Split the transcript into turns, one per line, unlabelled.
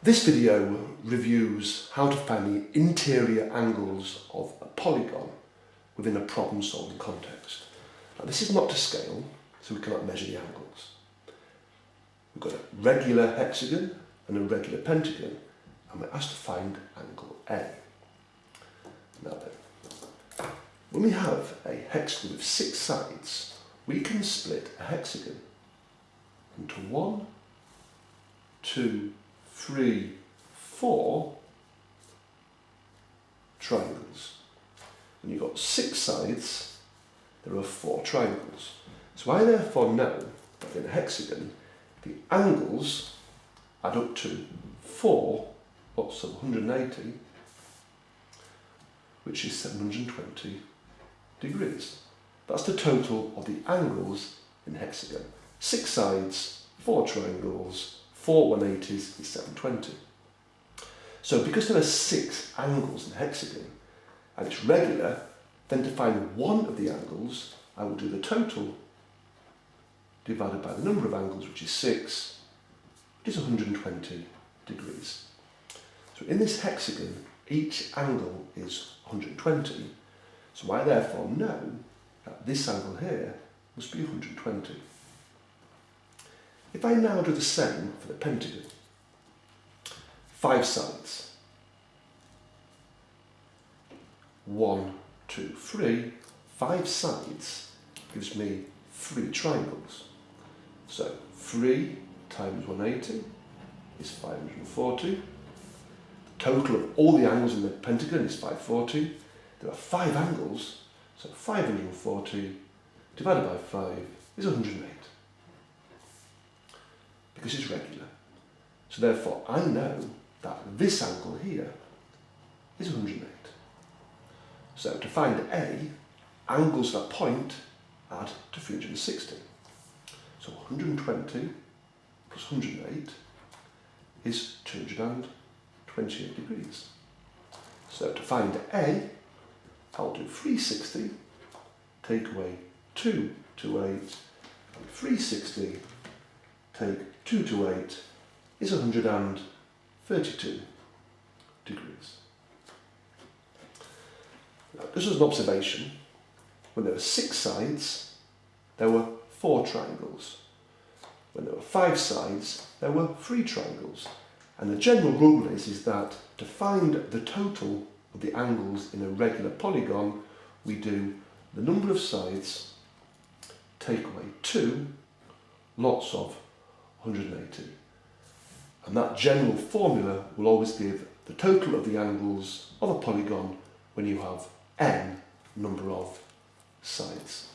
This video reviews how to find the interior angles of a polygon within a problem-solving context. Now, this is not to scale, so we cannot measure the angles. We've got a regular hexagon and a regular pentagon, and we're asked to find angle A. Now then, when we have a hexagon with 6 sides, we can split a hexagon into 1, 2, 3, 4 triangles. When you've got 6 sides, there are 4 triangles. So I therefore know that in a hexagon, the angles add up to 4 lots of 180, which is 720 degrees. That's the total of the angles in a hexagon. 6 sides, 4 triangles, 4 180s is 720. So because there are 6 angles in a hexagon and it's regular, then to find one of the angles, I will do the total divided by the number of angles, which is 6, which is 120 degrees. So in this hexagon, each angle is 120. So I therefore know that this angle here must be 120. If I now do the same for the pentagon, 5 sides, 1, 2, 3, 5 sides gives me 3 triangles. So 3 times 180 is 540. The total of all the angles in the pentagon is 540. There are 5 angles, so 540 divided by 5 is 108. Because it's regular. So therefore I know that this angle here is 108. So to find A, angles at that point add to 360. So 120 plus 108 is 228 degrees. So to find A, I'll do 360, take away 228, and 360 take 228 is 132 degrees. Now, this was an observation. When there were 6 sides, there were 4 triangles. When there were 5 sides, there were 3 triangles. And the general rule is that to find the total of the angles in a regular polygon, we do the number of sides, take away 2 lots of 180. And that general formula will always give the total of the angles of a polygon when you have n number of sides.